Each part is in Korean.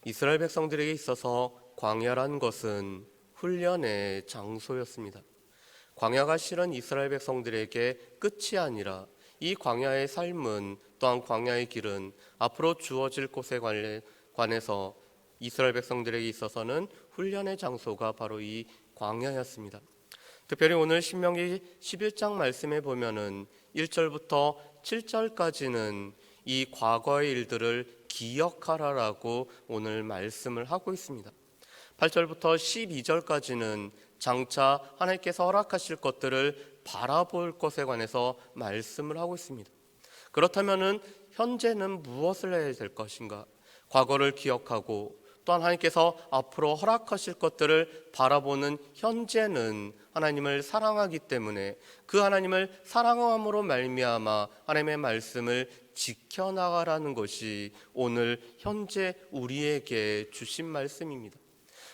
이스라엘 백성들에게 있어서 광야란 것은 훈련의 장소였습니다. 광야가 실은 이스라엘 백성들에게 끝이 아니라 이 광야의 삶은, 또한 광야의 길은 앞으로 주어질 곳에 관해서 이스라엘 백성들에게 있어서는 훈련의 장소가 바로 이 광야였습니다. 특별히 오늘 신명기 11장 말씀에 보면은 1절부터 7절까지는 이 과거의 일들을 기억하라라고 오늘 말씀을 하고 있습니다. 8절부터 12절까지는 장차 하나님께서 허락하실 것들을 바라볼 것에 관해서 말씀을 하고 있습니다. 그렇다면은 현재는 무엇을 해야 될 것인가? 과거를 기억하고 또한 하나님께서 앞으로 허락하실 것들을 바라보는 현재는 하나님을 사랑하기 때문에 그 하나님을 사랑함으로 말미암아 하나님의 말씀을 지켜나가라는 것이 오늘 현재 우리에게 주신 말씀입니다.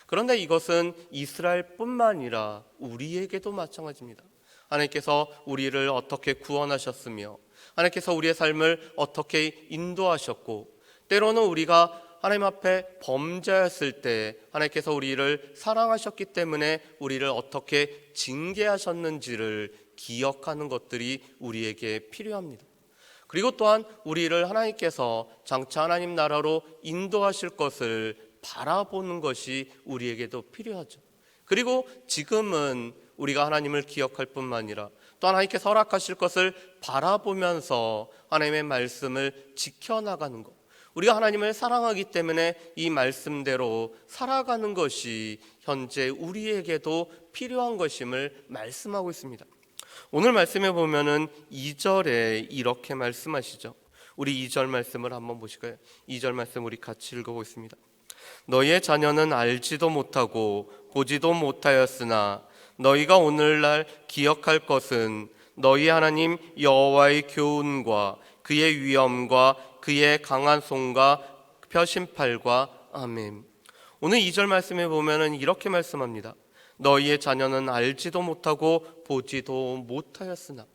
그런데 이것은 이스라엘뿐만 아니라 우리에게도 마찬가지입니다. 하나님께서 우리를 어떻게 구원하셨으며 하나님께서 우리의 삶을 어떻게 인도하셨고, 때로는 우리가 하나님 앞에 범죄했을 때 하나님께서 우리를 사랑하셨기 때문에 우리를 어떻게 징계하셨는지를 기억하는 것들이 우리에게 필요합니다. 그리고 또한 우리를 하나님께서 장차 하나님 나라로 인도하실 것을 바라보는 것이 우리에게도 필요하죠. 그리고 지금은 우리가 하나님을 기억할 뿐만 아니라 또 하나님께서 허락하실 것을 바라보면서 하나님의 말씀을 지켜나가는 것, 우리가 하나님을 사랑하기 때문에 이 말씀대로 살아가는 것이 현재 우리에게도 필요한 것임을 말씀하고 있습니다. 오늘 말씀에 보면은 2절에 이렇게 말씀하시죠. 우리 2절 말씀을 한번 보실까요? 2절 말씀 우리 같이 읽어보겠습니다. 너희의 자녀는 알지도 못하고 보지도 못하였으나 너희가 오늘날 기억할 것은 너희 하나님 여호와의 교훈과 그의 위엄과 그의 강한 손과 표심팔과 아멘. 오늘 2절 말씀에 보면은 이렇게 말씀합니다. 너희의 자녀는 알지도 못하고 보지도 못하였으나.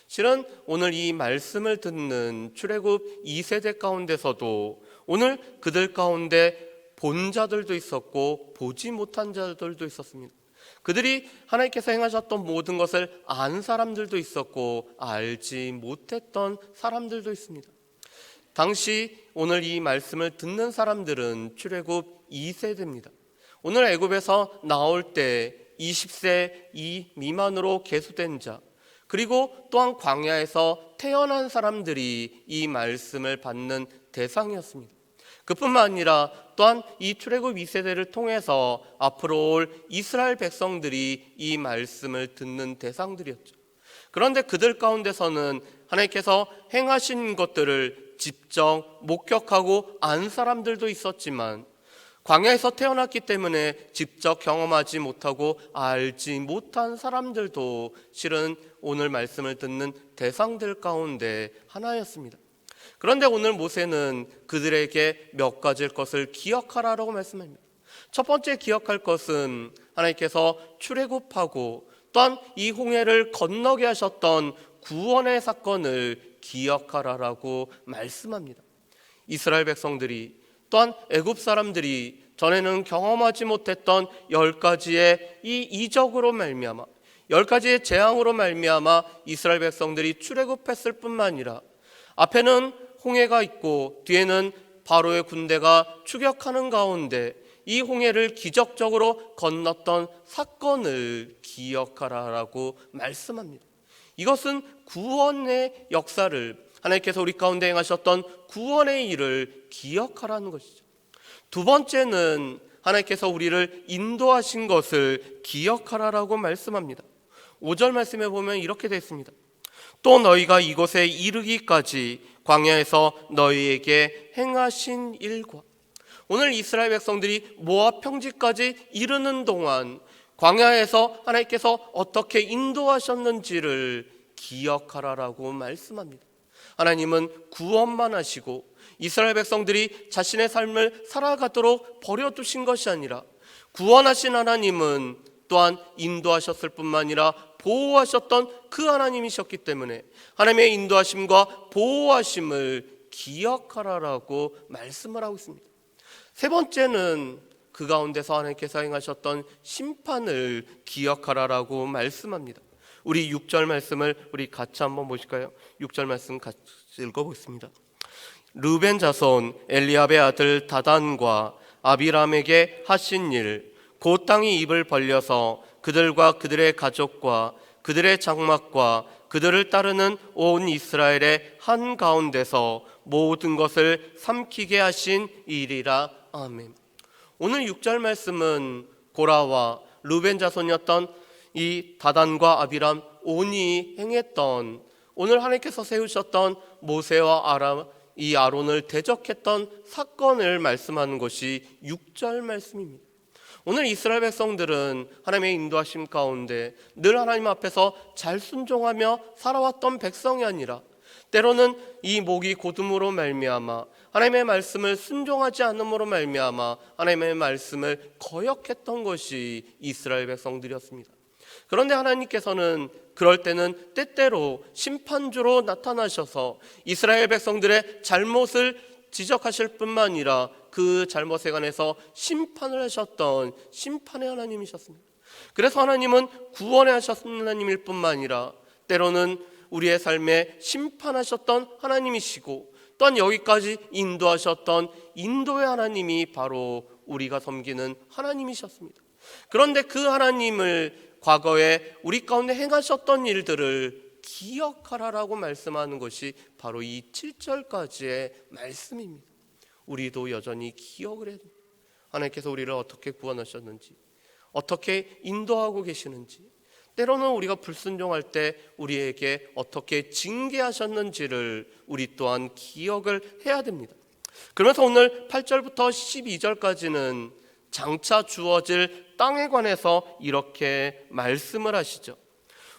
실은 오늘 이 말씀을 듣는 출애굽 2세대 가운데서도 오늘 그들 가운데 본 자들도 있었고 보지 못한 자들도 있었습니다. 그들이 하나님께서 행하셨던 모든 것을 안 사람들도 있었고 알지 못했던 사람들도 있습니다. 당시 오늘 이 말씀을 듣는 사람들은 출애굽 2세대입니다. 오늘 애굽에서 나올 때 20세 미만으로 계수된 자, 그리고 또한 광야에서 태어난 사람들이 이 말씀을 받는 대상이었습니다. 그뿐만 아니라 또한 이 출애굽 2세대를 통해서 앞으로 올 이스라엘 백성들이 이 말씀을 듣는 대상들이었죠. 그런데 그들 가운데서는 하나님께서 행하신 것들을 직접 목격하고 안 사람들도 있었지만, 광야에서 태어났기 때문에 직접 경험하지 못하고 알지 못한 사람들도 실은 오늘 말씀을 듣는 대상들 가운데 하나였습니다. 그런데 오늘 모세는 그들에게 몇 가지의 것을 기억하라고 말씀합니다. 첫 번째 기억할 것은 하나님께서 출애굽하고 또한 이 홍해를 건너게 하셨던 구원의 사건을 기억하라고 말씀합니다. 이스라엘 백성들이 또한 애굽 사람들이 전에는 경험하지 못했던 10가지의 이 이적으로 말미암아, 10가지의 재앙으로 말미암아 이스라엘 백성들이 출애굽했을 뿐만 아니라 앞에는 홍해가 있고 뒤에는 바로의 군대가 추격하는 가운데 이 홍해를 기적적으로 건넜던 사건을 기억하라고 말씀합니다. 이것은 구원의 역사를, 하나님께서 우리 가운데 행하셨던 구원의 일을 기억하라는 것이죠. 두 번째는 하나님께서 우리를 인도하신 것을 기억하라고 말씀합니다. 5절 말씀에 보면 이렇게 되어 있습니다. 또 너희가 이곳에 이르기까지 광야에서 너희에게 행하신 일과. 오늘 이스라엘 백성들이 모압 평지까지 이르는 동안 광야에서 하나님께서 어떻게 인도하셨는지를 기억하라고 말씀합니다. 하나님은 구원만 하시고 이스라엘 백성들이 자신의 삶을 살아가도록 버려두신 것이 아니라, 구원하신 하나님은 또한 인도하셨을 뿐만 아니라 보호하셨던 그 하나님이셨기 때문에 하나님의 인도하심과 보호하심을 기억하라고 말씀을 하고 있습니다. 세 번째는 그 가운데서 하나님께서 행하셨던 심판을 기억하라라고 말씀합니다. 우리 6절 말씀을 우리 같이 한번 보실까요? 6절 말씀 같이 읽어보겠습니다. 르벤 자손 엘리압의 아들 다단과 아비람에게 하신 일, 곧 땅이 입을 벌려서 그들과 그들의 가족과 그들의 장막과 그들을 따르는 온 이스라엘의 한가운데서 모든 것을 삼키게 하신 일이라. 아멘. 오늘 6절 말씀은 고라와 르벤 자손이었던 이 다단과 아비람 온이 행했던, 오늘 하나님께서 세우셨던 모세와 이 아론을 대적했던 사건을 말씀하는 것이 6절 말씀입니다. 오늘 이스라엘 백성들은 하나님의 인도하심 가운데 늘 하나님 앞에서 잘 순종하며 살아왔던 백성이 아니라 때로는 이 목이 고둠으로 말미암아 하나님의 말씀을 순종하지 않음으로 말미암아 하나님의 말씀을 거역했던 것이 이스라엘 백성들이었습니다. 그런데 하나님께서는 그럴 때는 때때로 심판주로 나타나셔서 이스라엘 백성들의 잘못을 지적하실 뿐만 아니라 그 잘못에 관해서 심판을 하셨던 심판의 하나님이셨습니다. 그래서 하나님은 구원해 하셨던 하나님일 뿐만 아니라 때로는 우리의 삶에 심판하셨던 하나님이시고 또한 여기까지 인도하셨던 인도의 하나님이 바로 우리가 섬기는 하나님이셨습니다. 그런데 그 하나님을 과거에 우리 가운데 행하셨던 일들을 기억하라라고 말씀하는 것이 바로 이 7절까지의 말씀입니다. 우리도 여전히 기억을 해야 됩니다. 하나님께서 우리를 어떻게 구원하셨는지, 어떻게 인도하고 계시는지, 때로는 우리가 불순종할 때 우리에게 어떻게 징계하셨는지를 우리 또한 기억을 해야 됩니다. 그러면서 오늘 8절부터 12절까지는 장차 주어질 땅에 관해서 이렇게 말씀을 하시죠.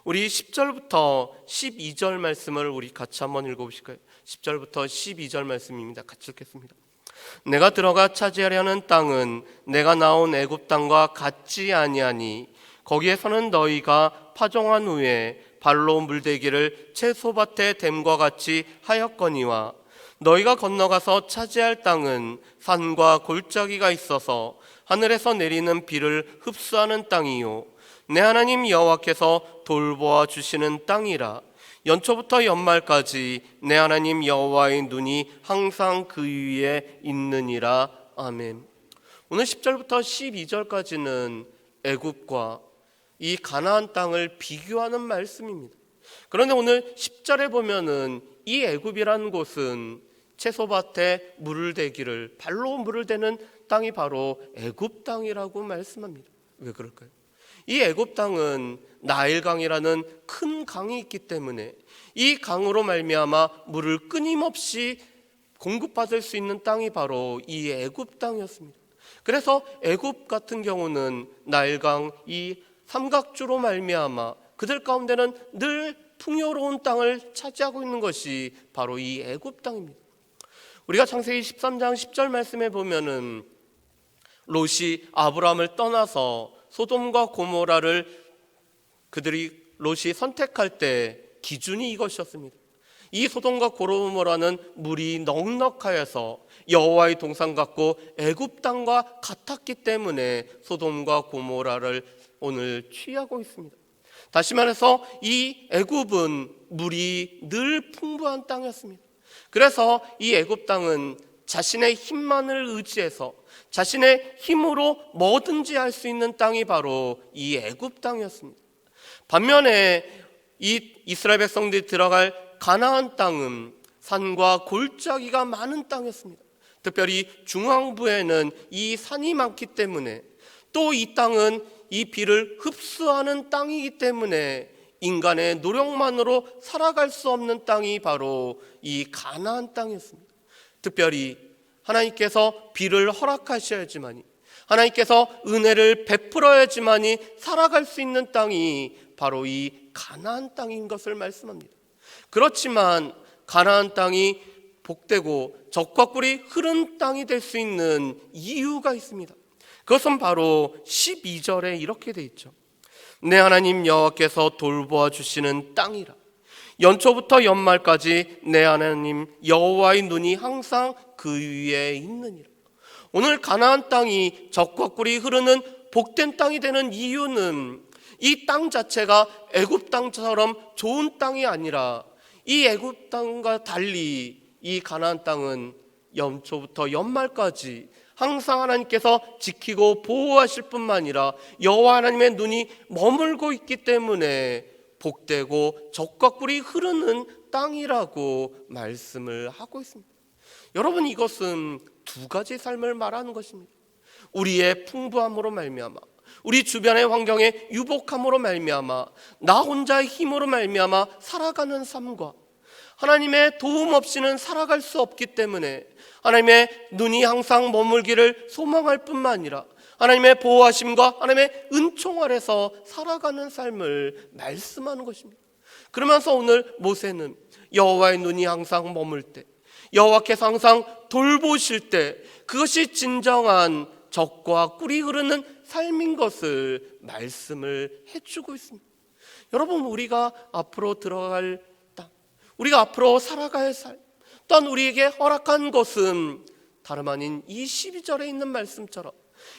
우리 10절부터 12절 말씀을 우리 같이 한번 읽어보실까요? 10절부터 12절 말씀입니다. 같이 읽겠습니다. 내가 들어가 차지하려는 땅은 내가 나온 애굽 땅과 같지 아니하니 거기에서는 너희가 파종한 후에 발로 물대기를 채소밭에 댐과 같이 하였거니와 너희가 건너가서 차지할 땅은 산과 골짜기가 있어서 하늘에서 내리는 비를 흡수하는 땅이요 내 하나님 여호와께서 돌보아 주시는 땅이라. 연초부터 연말까지 내 하나님 여호와의 눈이 항상 그 위에 있느니라. 아멘. 오늘 10절부터 12절까지는 애굽과 이 가나안 땅을 비교하는 말씀입니다. 그런데 오늘 10절에 보면은 이 애굽이라는 곳은 채소밭에 물을 대기를 발로 물을 대는 땅이 바로 애굽 땅이라고 말씀합니다. 왜 그럴까요? 이 애굽 땅은 나일강이라는 큰 강이 있기 때문에 이 강으로 말미암아 물을 끊임없이 공급받을 수 있는 땅이 바로 이 애굽 땅이었습니다. 그래서 애굽 같은 경우는 나일강 이 삼각주로 말미암아 그들 가운데는 늘 풍요로운 땅을 차지하고 있는 것이 바로 이 애굽 땅입니다. 우리가 창세기 13장 10절 말씀에 보면은 롯이 아브라함을 떠나서 소돔과 고모라를 롯이 선택할 때 기준이 이것이었습니다. 이 소돔과 고모라는 물이 넉넉하여서 여호와의 동산 같고 애굽 땅과 같았기 때문에 소돔과 고모라를 오늘 취하고 있습니다. 다시 말해서 이 애굽은 물이 늘 풍부한 땅이었습니다. 그래서 이 애굽 땅은 자신의 힘만을 의지해서 자신의 힘으로 뭐든지 할 수 있는 땅이 바로 이 애굽 땅이었습니다. 반면에 이 이스라엘 백성들이 들어갈 가나안 땅은 산과 골짜기가 많은 땅이었습니다. 특별히 중앙부에는 이 산이 많기 때문에 또 이 땅은 이 비를 흡수하는 땅이기 때문에 인간의 노력만으로 살아갈 수 없는 땅이 바로 이 가나안 땅이었습니다. 특별히 하나님께서 비를 허락하셔야지만이, 하나님께서 은혜를 베풀어야지만이 살아갈 수 있는 땅이 바로 이 가나안 땅인 것을 말씀합니다. 그렇지만 가나안 땅이 복되고 젖과 꿀이 흐른 땅이 될 수 있는 이유가 있습니다. 그것은 바로 12절에 이렇게 돼 있죠. 내 하나님 여호와께서 돌보아 주시는 땅이라. 연초부터 연말까지 내 하나님 여호와의 눈이 항상 그 위에 있느니라. 오늘 가나안 땅이 젖과 꿀이 흐르는 복된 땅이 되는 이유는 이 땅 자체가 애굽 땅처럼 좋은 땅이 아니라 이 애굽 땅과 달리 이 가나안 땅은 연초부터 연말까지 항상 하나님께서 지키고 보호하실 뿐만 아니라 여호와 하나님의 눈이 머물고 있기 때문에 복되고 젖과 꿀이 흐르는 땅이라고 말씀을 하고 있습니다. 여러분, 이것은 두 가지 삶을 말하는 것입니다. 우리의 풍부함으로 말미암아, 우리 주변의 환경의 유복함으로 말미암아, 나 혼자의 힘으로 말미암아 살아가는 삶과 하나님의 도움 없이는 살아갈 수 없기 때문에 하나님의 눈이 항상 머물기를 소망할 뿐만 아니라 하나님의 보호하심과 하나님의 은총 아래서 살아가는 삶을 말씀하는 것입니다. 그러면서 오늘 모세는 여호와의 눈이 항상 머물 때, 여호와께서 항상 돌보실 때, 그것이 진정한 젖과 꿀이 흐르는 삶인 것을 말씀을 해주고 있습니다. 여러분, 우리가 앞으로 들어갈 땅, 우리가 앞으로 살아갈 삶, 또한 우리에게 허락한 것은 다름 아닌 이 12절에 있는 말씀처럼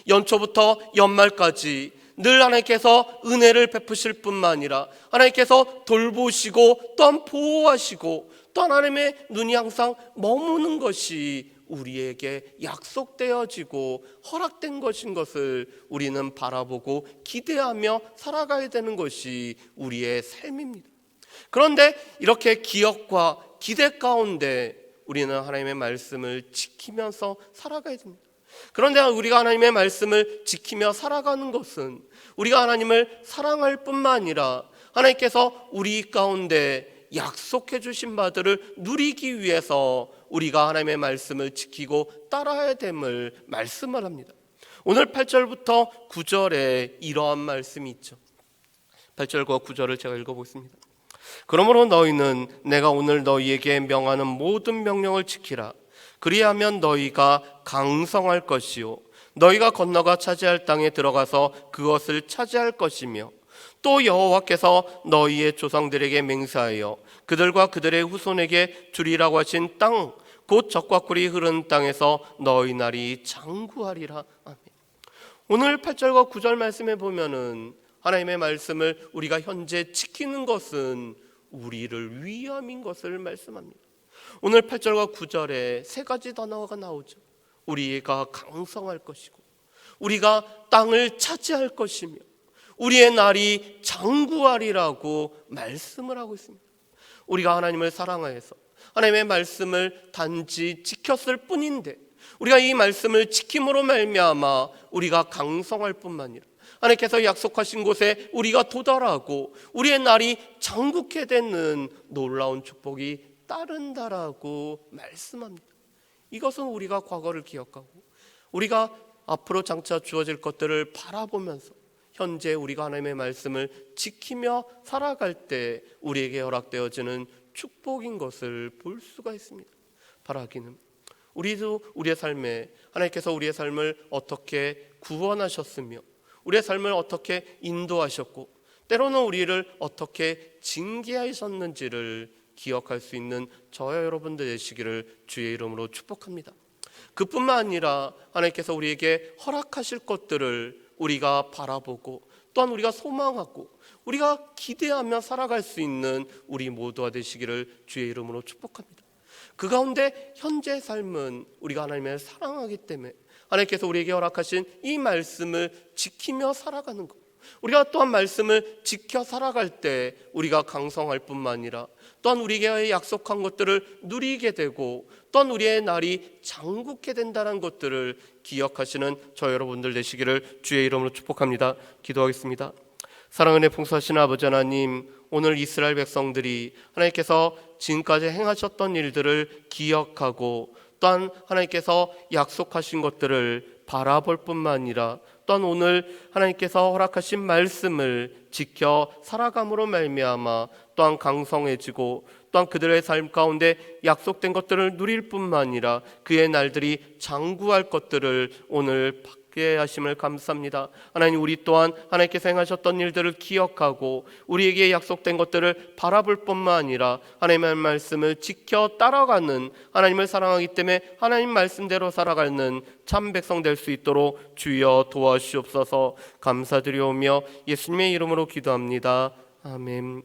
연초부터 연말까지 늘 하나님께서 은혜를 베푸실 뿐만 아니라 하나님께서 돌보시고 또한 보호하시고 또한 하나님의 눈이 항상 머무는 것이 우리에게 약속되어지고 허락된 것인 것을 우리는 바라보고 기대하며 살아가야 되는 것이 우리의 삶입니다. 그런데 이렇게 기억과 기대 가운데 우리는 하나님의 말씀을 지키면서 살아가야 됩니다. 그런데 우리가 하나님의 말씀을 지키며 살아가는 것은 우리가 하나님을 사랑할 뿐만 아니라 하나님께서 우리 가운데 약속해 주신 바들을 누리기 위해서 우리가 하나님의 말씀을 지키고 따라야 됨을 말씀을 합니다. 오늘 8절부터 9절에 이러한 말씀이 있죠. 8절과 9절을 제가 읽어보겠습니다. 그러므로 너희는 내가 오늘 너희에게 명하는 모든 명령을 지키라. 그리하면 너희가 강성할 것이요 너희가 건너가 차지할 땅에 들어가서 그것을 차지할 것이며 또 여호와께서 너희의 조상들에게 맹세하여 그들과 그들의 후손에게 주리라고 하신 땅 곧 젖과 꿀이 흐르는 땅에서 너희 날이 장구하리라. 아멘. 오늘 8절과 9절 말씀에 보면은 하나님의 말씀을 우리가 현재 지키는 것은 우리를 위함인 것을 말씀합니다. 오늘 8절과 9절에 세 가지 단어가 나오죠. 우리가 강성할 것이고 우리가 땅을 차지할 것이며 우리의 날이 장구하리라고 말씀을 하고 있습니다. 우리가 하나님을 사랑하여서 하나님의 말씀을 단지 지켰을 뿐인데 우리가 이 말씀을 지킴으로 말미암아 우리가 강성할 뿐만 아니라 하나님께서 약속하신 곳에 우리가 도달하고 우리의 날이 장구케 되는 놀라운 축복이 따른다라고 말씀합니다. 이것은 우리가 과거를 기억하고 우리가 앞으로 장차 주어질 것들을 바라보면서 현재 우리가 하나님의 말씀을 지키며 살아갈 때 우리에게 허락되어지는 축복인 것을 볼 수가 있습니다. 바라기는 우리도 우리의 삶에 하나님께서 우리의 삶을 어떻게 구원하셨으며 우리의 삶을 어떻게 인도하셨고 때로는 우리를 어떻게 징계하셨는지를 기억할 수 있는 저와 여러분들 되시기를 주의 이름으로 축복합니다. 그뿐만 아니라 하나님께서 우리에게 허락하실 것들을 우리가 바라보고 또한 우리가 소망하고 우리가 기대하며 살아갈 수 있는 우리 모두가 되시기를 주의 이름으로 축복합니다. 그 가운데 현재의 삶은 우리가 하나님을 사랑하기 때문에 하나님께서 우리에게 허락하신 이 말씀을 지키며 살아가는 것, 우리가 또한 말씀을 지켜 살아갈 때 우리가 강성할 뿐만 아니라 또한 우리에게 약속한 것들을 누리게 되고 또한 우리의 날이 장구케 된다는 것들을 기억하시는 저 여러분들 되시기를 주의 이름으로 축복합니다. 기도하겠습니다. 사랑은혜 풍성하신 아버지 하나님, 오늘 이스라엘 백성들이 하나님께서 지금까지 행하셨던 일들을 기억하고 또한 하나님께서 약속하신 것들을 바라볼 뿐만 아니라 또한 오늘 하나님께서 허락하신 말씀을 지켜 살아감으로 말미암아 또한 강성해지고 또한 그들의 삶 가운데 약속된 것들을 누릴 뿐만 아니라 그의 날들이 장구할 것들을 오늘 받게 하심을 감사합니다. 하나님, 우리 또한 하나님께서 행하셨던 일들을 기억하고 우리에게 약속된 것들을 바라볼 뿐만 아니라 하나님의 말씀을 지켜 따라가는, 하나님을 사랑하기 때문에 하나님 말씀대로 살아가는 참 백성 될 수 있도록 주여 도와주시옵소서. 감사드리오며 예수님의 이름으로 기도합니다. 아멘.